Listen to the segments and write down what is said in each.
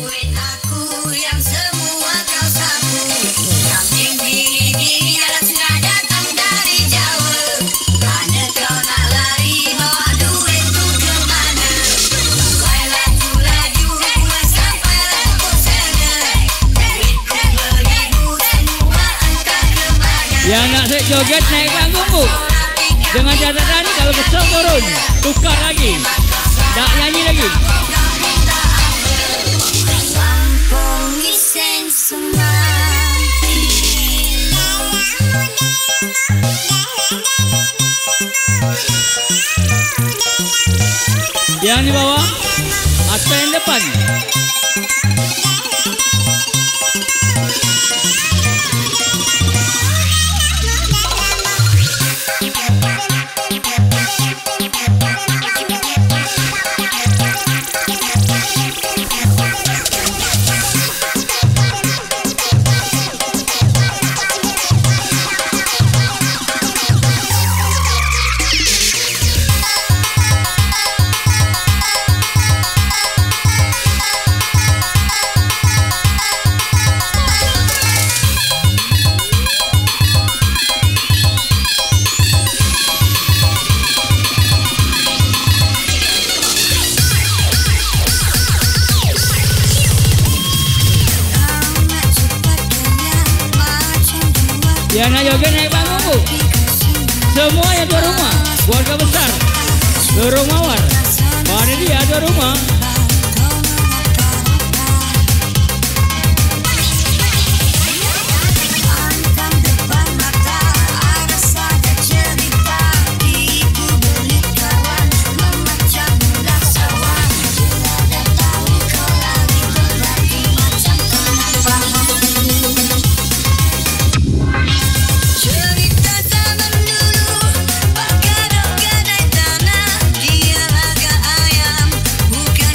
Duit aku yang semua kau sapu. Samping diri adalah sudah datang dari Jawa. Mana kau nak lari bawa duit tu ke mana? Sampai laju-laju sampai ke sana. Duit ku beribu semua entah ke mana. Yang nak set joget naik panggung bu. Dengan catatan kalau kesel turun, tukar lagi. Tak nyanyi lagi. Yang di bawah atau yang depan? Yang nak joget naik panggung bu. Semua yang tuan rumah, keluarga besar, lorong mawar, pada dia tuan rumah. Bukan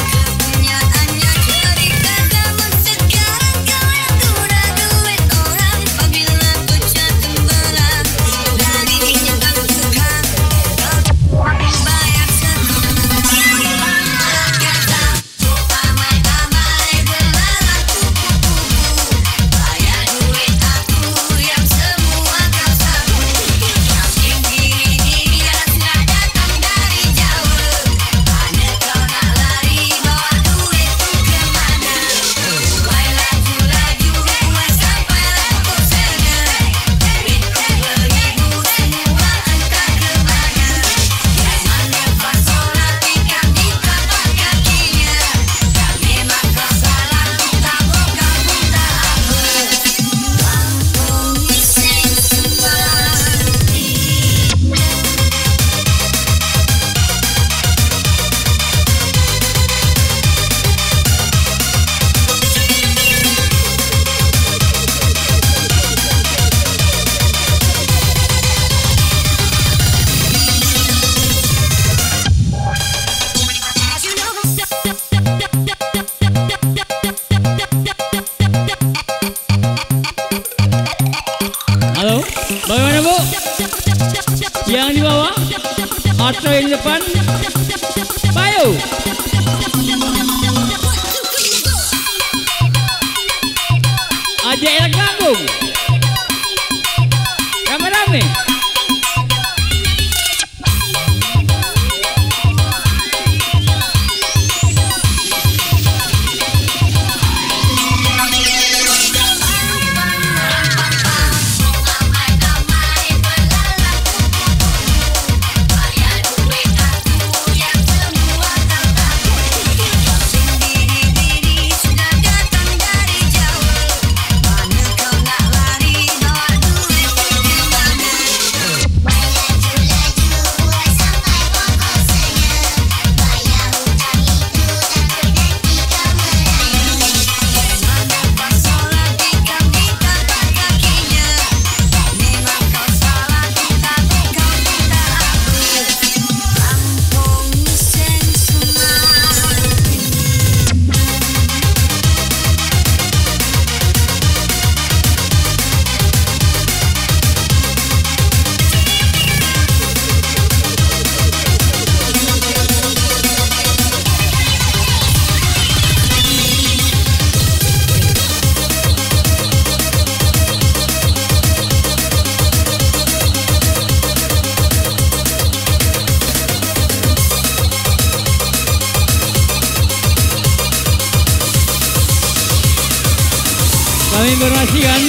Kami informasikan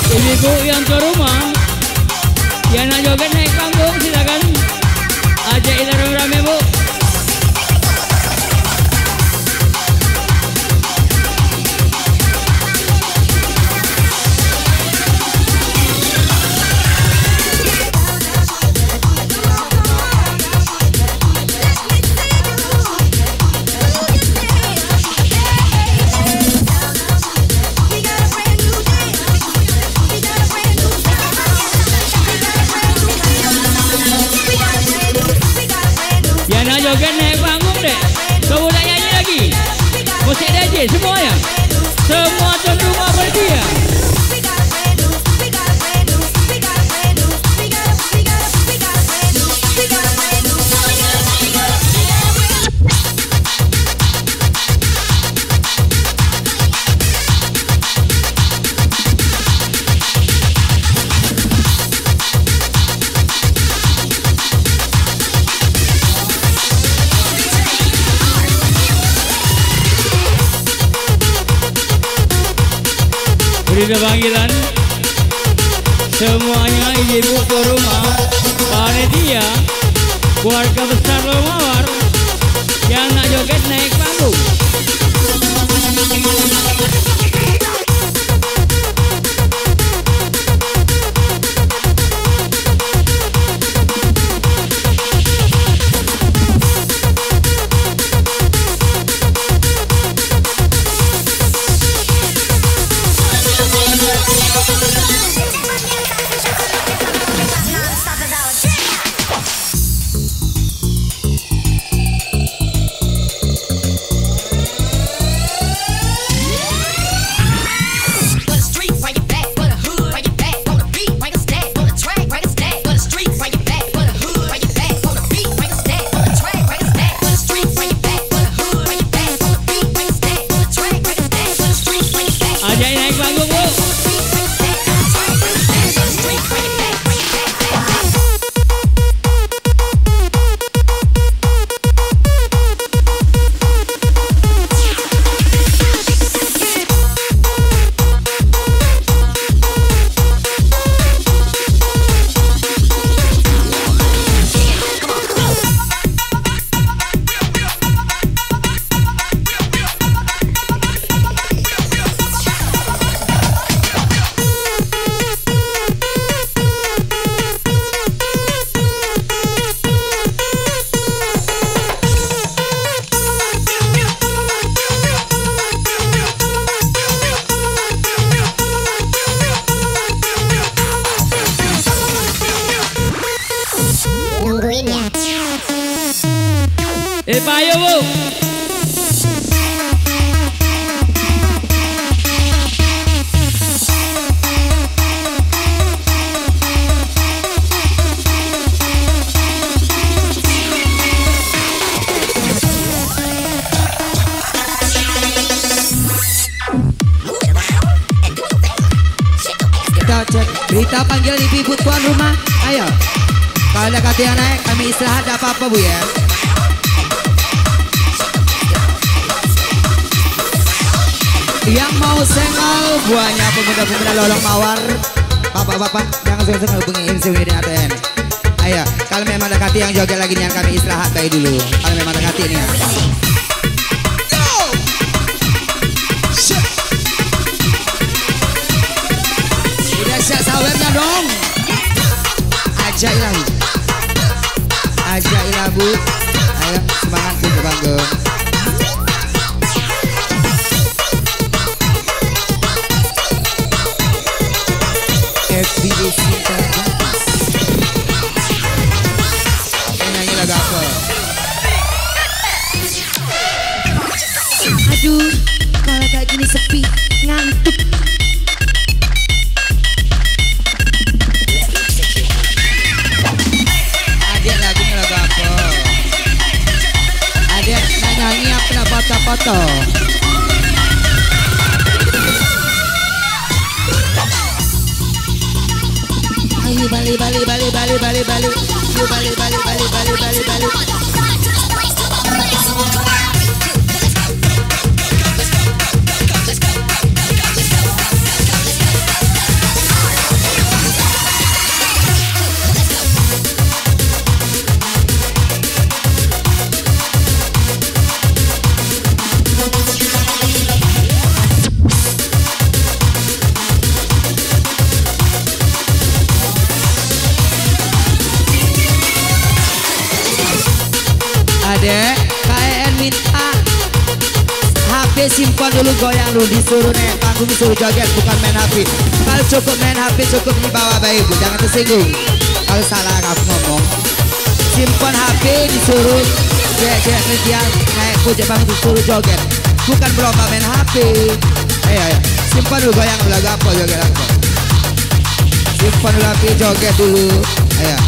ibu-ibu yang ke rumah yang nak joget naik panggung silakan ajak rame-rame bu. Joget naik panggung deh. Kamu nak nyanyi lagi? Musik DJ semuanya. Semua tuan rumah berdia. Beri panggilan semuanya ibu ke rumah, panitia, keluarga besar Lomawar yang nak joget naik panggung. Payo bu. Berita panggil ibu tuan rumah. Ayo, kalau ada kata yang naik kami istirahat, tak apa-apa bu ya. Yang mau sengal buahnya pemuda-pemuda Lolong Mawar, bapak-bapak jangan sungguh-sungguh hubungi Irsi Unidin ATN. Ayo, kalau memang ada kata yang joget lagi nih kami istirahat baik dulu. Kalau memang ada kata ini ya. Udah siap sawernya dong. Ajailah bu. Ajailah bu. Ayo semangat bu ke panggung. FBC terbatas. Nyanyi lagu apa? Aduh, kalau kayak gini sepi, ngantuk. Adik lagunya lagu apa? Adik nyanyi apa nak foto-foto? Ayo balik. Ayo balik. HP simpan dulu, goyang dulu, disuruh naik panggung, disuruh joget, bukan main HP. Kalau cukup main HP, cukup dibawa bayi ibu, jangan tersinggung. Kalau salah aku ngomong, simpan HP, disuruh cewek kerja naik puja panggung, disuruh joget, bukan berlomba main HP. Ayo, simpan dulu, goyang dulu, lagu apa, joget apa. Simpan dulu HP, joget dulu. Ayo,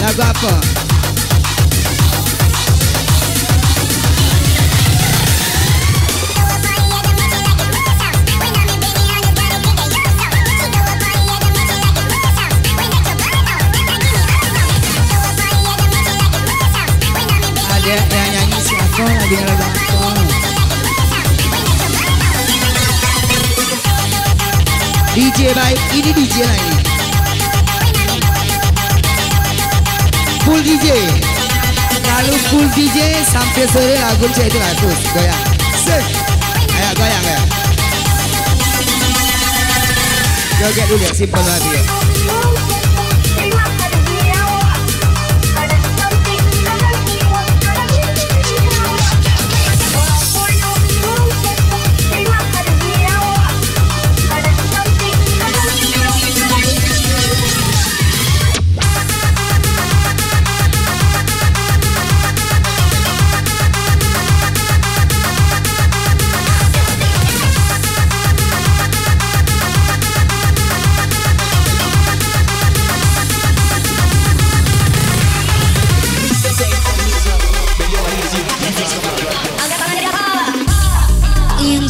lagu apa? Ada yang nyanyi siapa lagi lagu apa? DJ baik, ini DJ lah ini. Full DJ. Kalau full DJ sampai sore lagu saya itu lah terus goyang. Ayo goyang ya. Joget dulu ya, simpan lagi ya.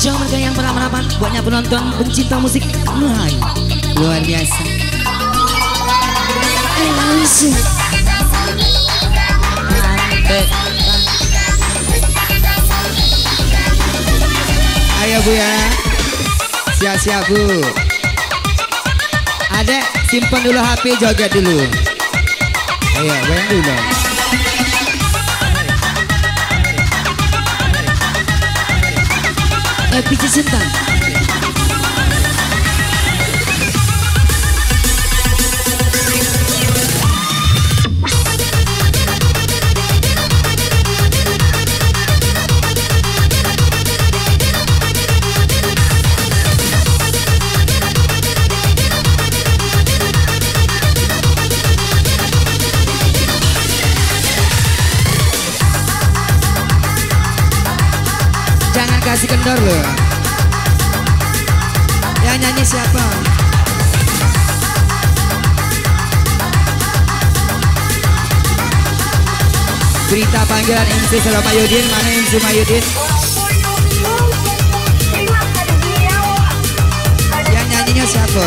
Yang mereka yang pernah merapat, buatnya penonton pencinta musik Melayu luar biasa. Langsung ayo bu ya, siap-siap bu. Adek simpan dulu HP, joget dulu. Ayo goyang dulu. Epic cinta. Jangan kasih kendor loh. Yang nyanyi siapa? Berita panggilan MC Mayudin. Mana MC Mayudin? Yang nyanyinya siapa?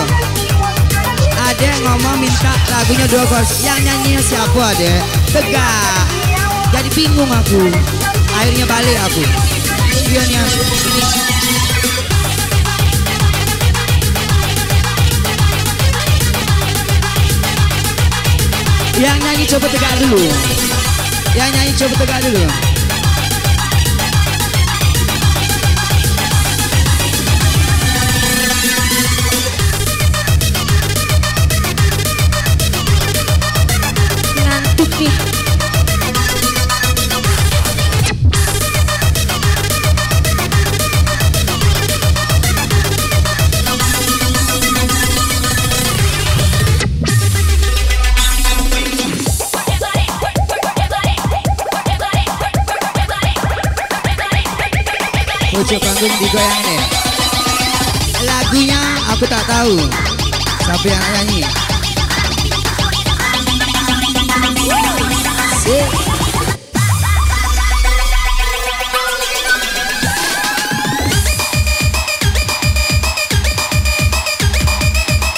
Ada ngomong minta lagunya 2 verse. Yang nyanyinya siapa ada? Tegak. Jadi bingung aku. Akhirnya balik aku. Ini yang nyanyi coba tegak dulu. Yang nyanyi coba tegak dulu. Ngantuk nih. Pojok panggung digoyang nih. Lagunya aku tak tahu siapa yang nyanyi.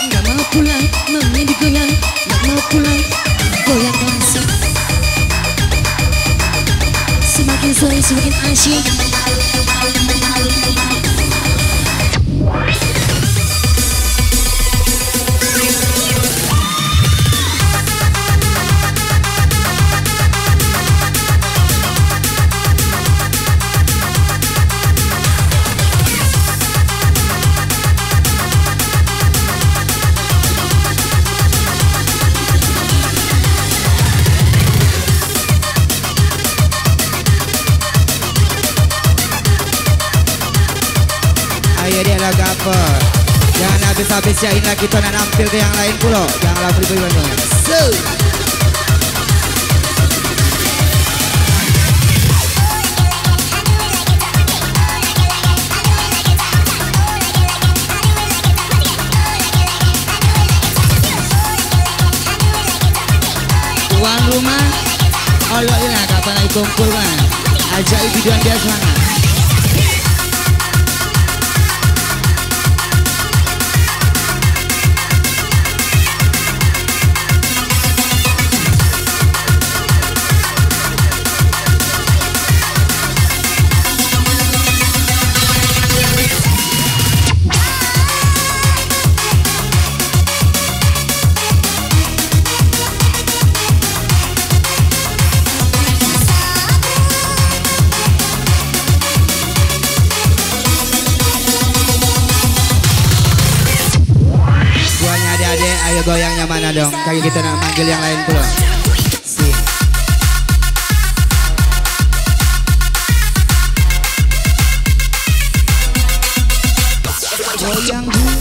Nggak mau pulang, maunya digoyang. Nggak mau pulang, goyang langsung. Semakin sore semakin asyik. Adik-adik lagu apa? Jangan habis-habis ya, ini kita nak nampil ke yang lain pula. Janganlah beli-beli. So tuan rumah olok ini kapan lagi kumpul kan? Ajak biduan dia semangat. Ayo goyangnya mana dong? Kaki kita nak manggil yang lain pula. Si. Goyang dulu.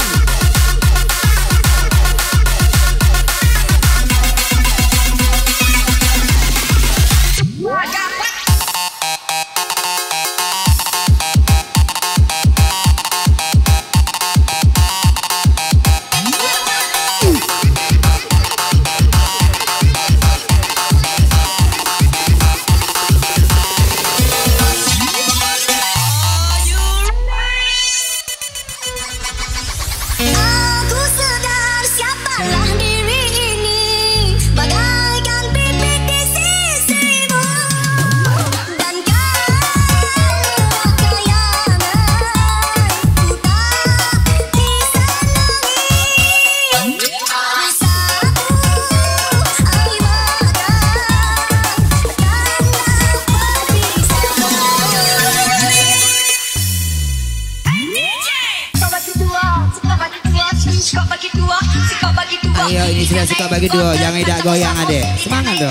Ayo ini sudah suka bagi dua, jangan tidak goyang adek. Semangat dong.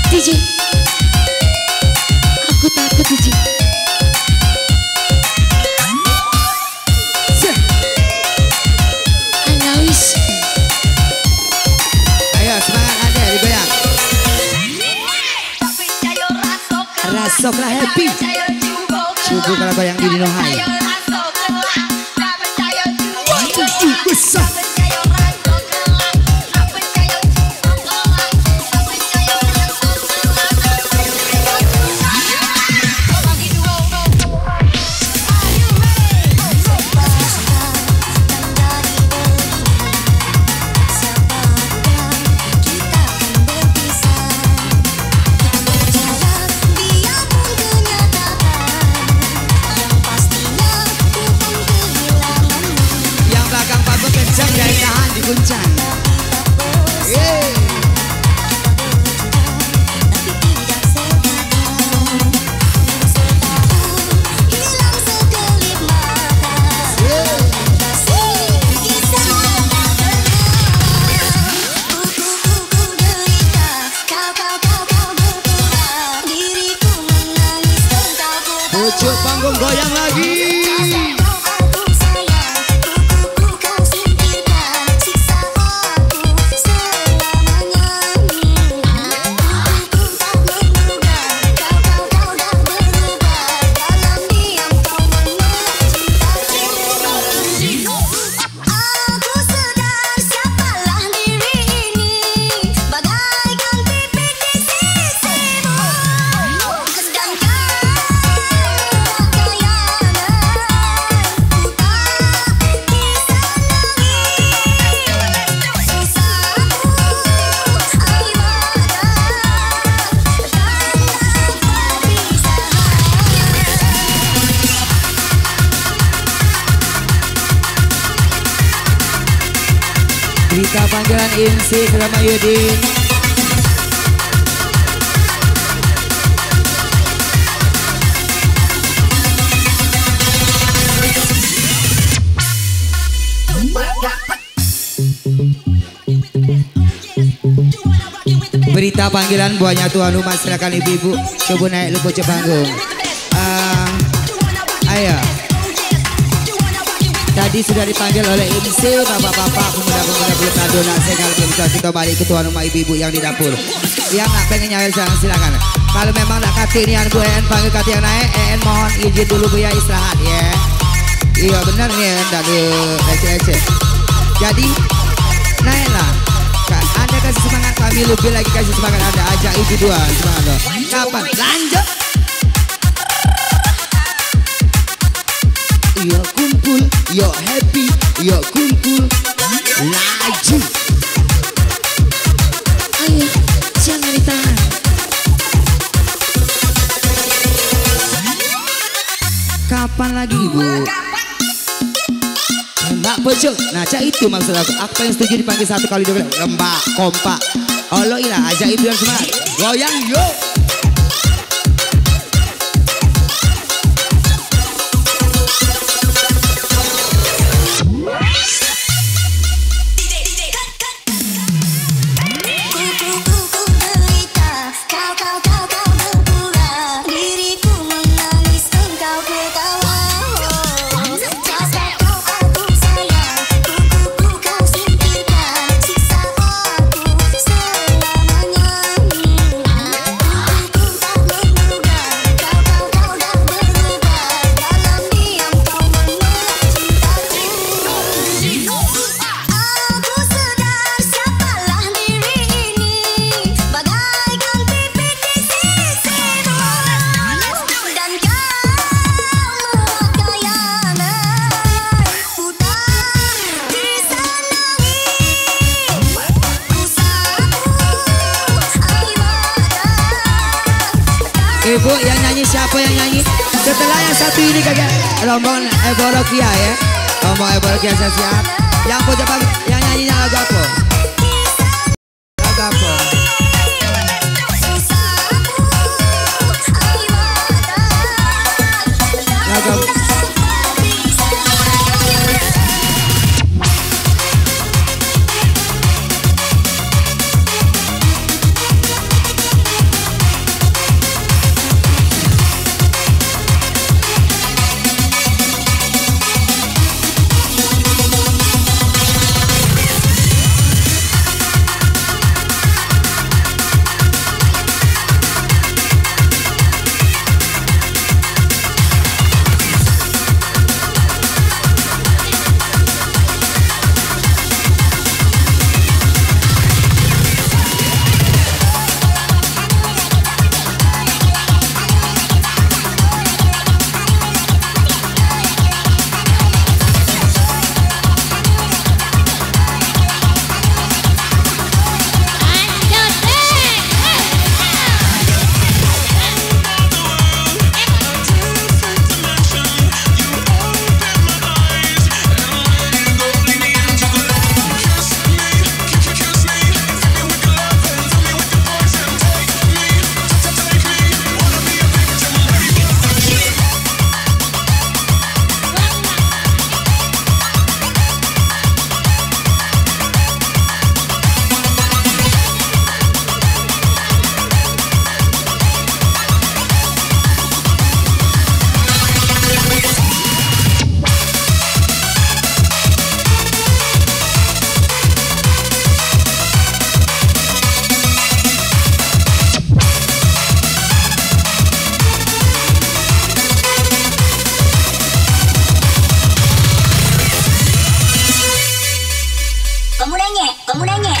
DJ, aku takut DJ. Ayo semangat adek, digoyang. Rasoklah happy. Cukup kalau goyang di Dino High. Besar. Guncang. Pucuk panggung goyang lagi. Berita panggilan INSI selama Yudin. Dapat. Berita panggilan buahnya Tuhan rumah, silakan ibu-ibu coba naik lu bocah panggung. Ayo. Tadi sudah dipanggil oleh MC, bapak-bapak, pemuda-pemuda Pilkada Nasional. Kita balik ke tuan rumah ibu-ibu yang di dapur. Yang nggak pengen nyawer silakan. Kalau memang nak kati ini Bu En panggil kati yang naik, En mohon izin dulu Bu ya istirahat ya. Iya benar nih En, dari receh-receh. Jadi naiklah. Anda kasih semangat, kami lebih lagi kasih semangat Anda. Ajak ibu dua semangat. Kapan? Lanjut. Yo kumpul, yo happy, yo kumpul, laju. Ayo, jangan ditahan. Kapan lagi ibu? Mbak Pocok, nah cak itu maksud aku. Apa yang setuju dipanggil 1 kali 2 kali? Lembak, kompak. Allah ilah, ajak ibu yang semangat. Goyang yuk. Ibu yang nyanyi siapa yang nyanyi? Setelah yang satu ini kagak rombongan Eborokia ya. Rombongan Eborokia siap. Yang pojok yang nyanyinya lagu apa? Lagu apa? Lagu apa? Pemudanya.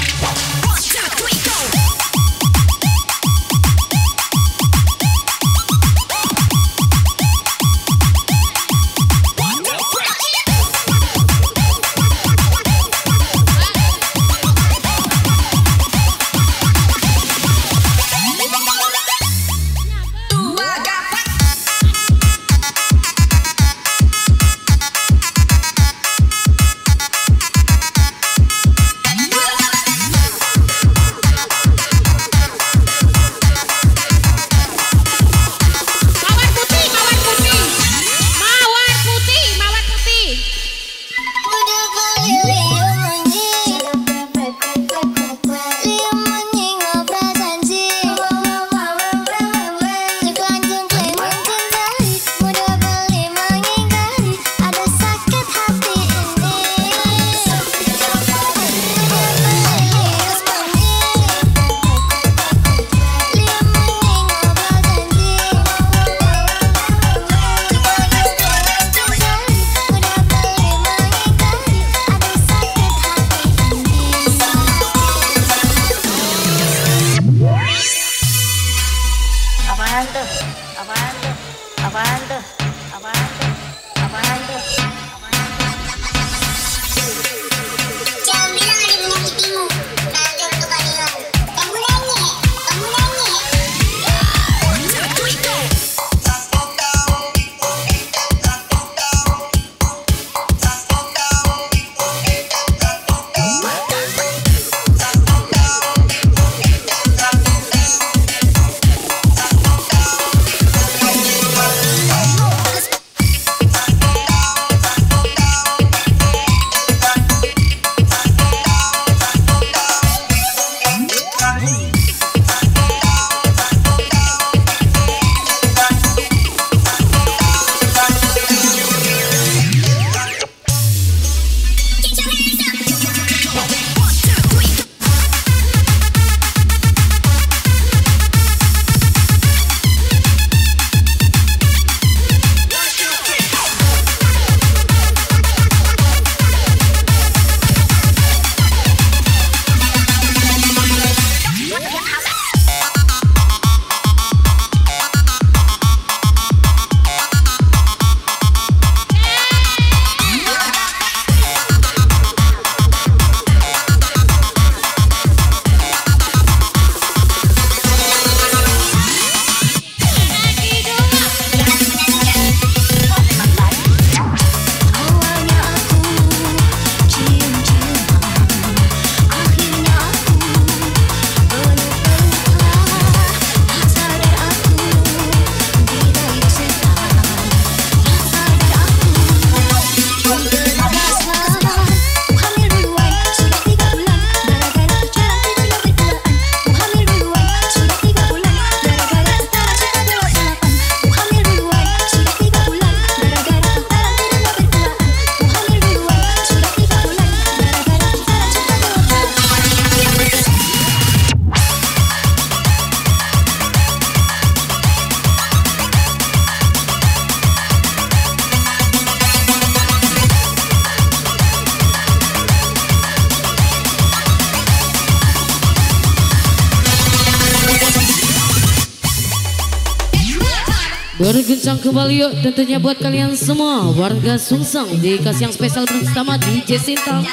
Berguncang kembali yuk, tentunya buat kalian semua warga Sungsang, dikasih yang spesial bersama DJ Sinta.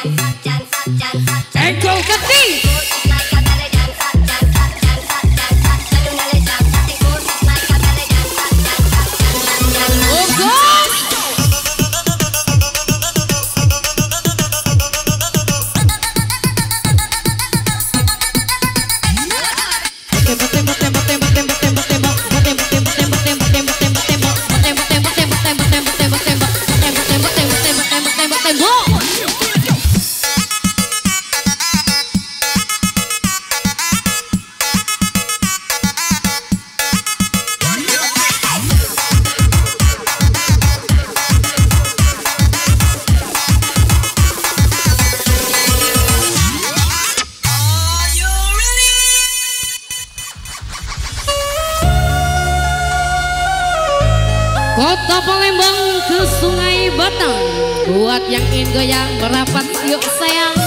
Eko Keti. Kota Palembang ke Sungai Batang, buat yang ingin goyang merapat yuk sayang,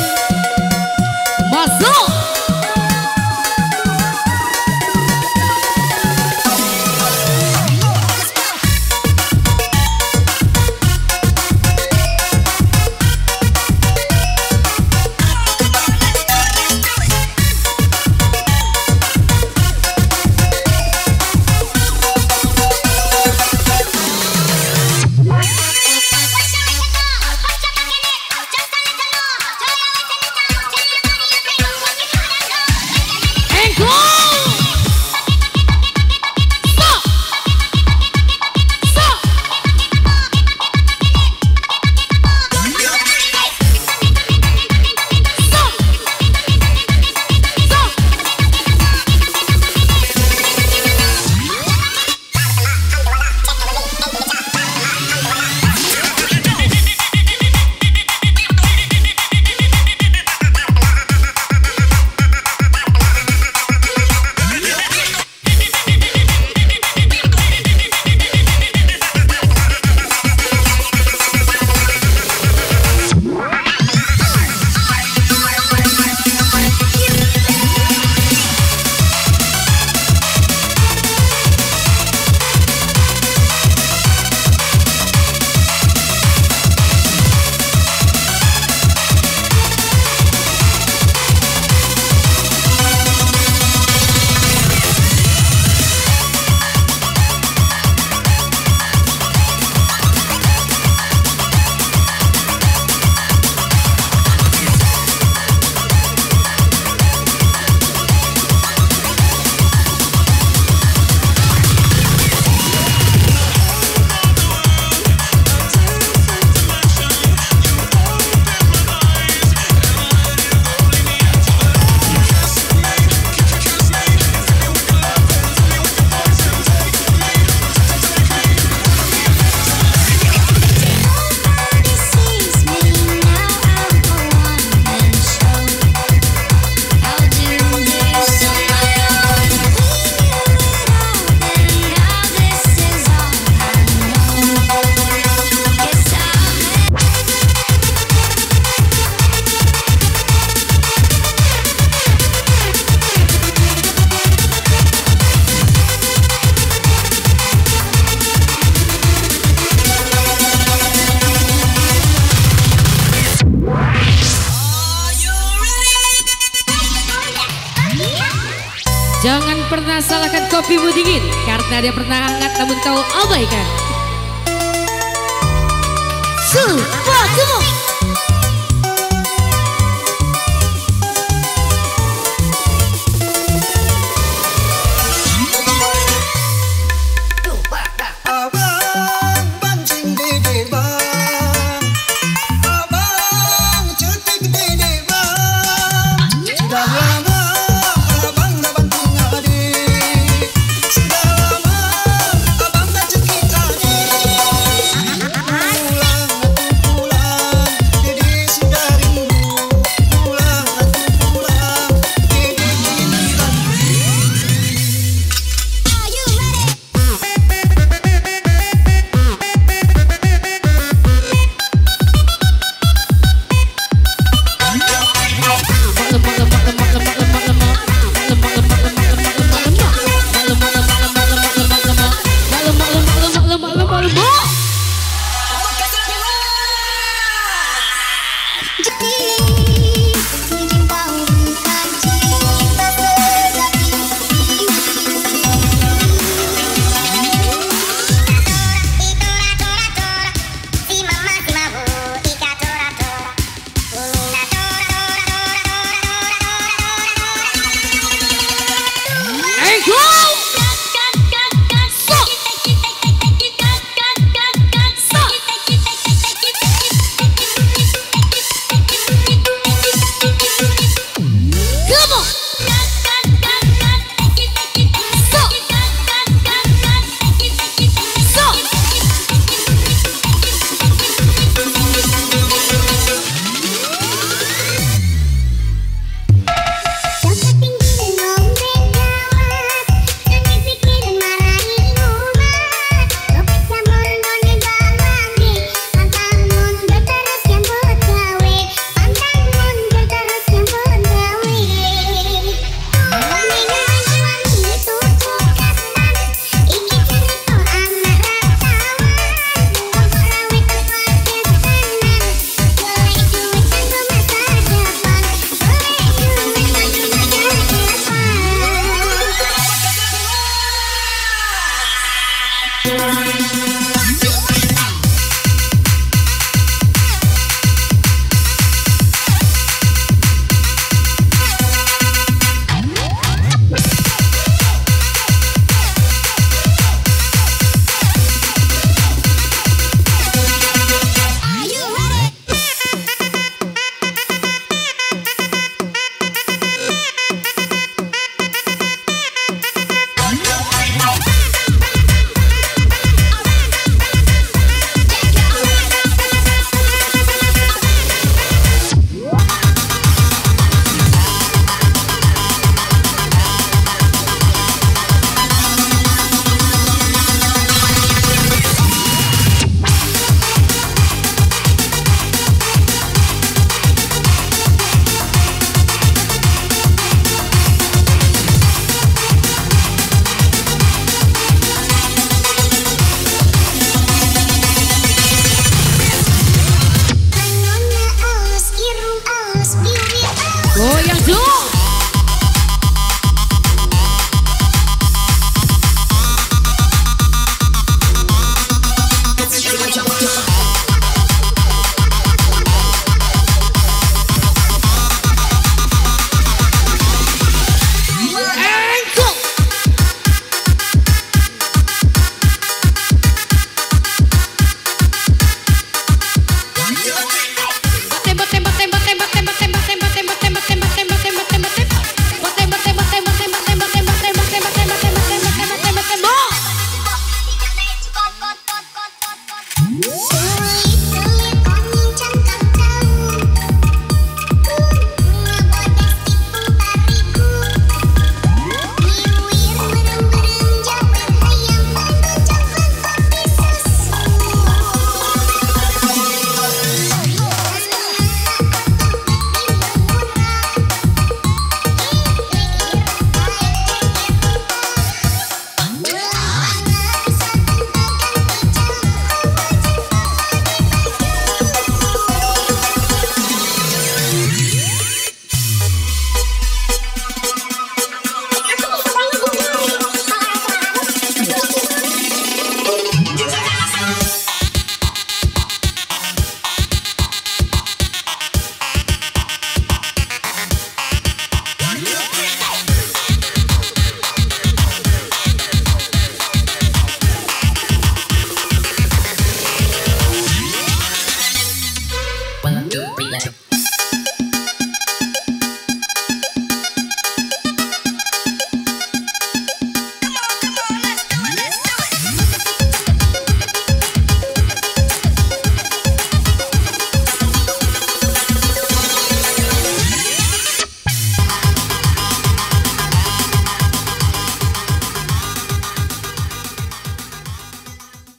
masuk. Jangan pernah salahkan kopimu dingin, karena dia pernah hangat namun kau abaikan. Semua semua. Goyang dulu.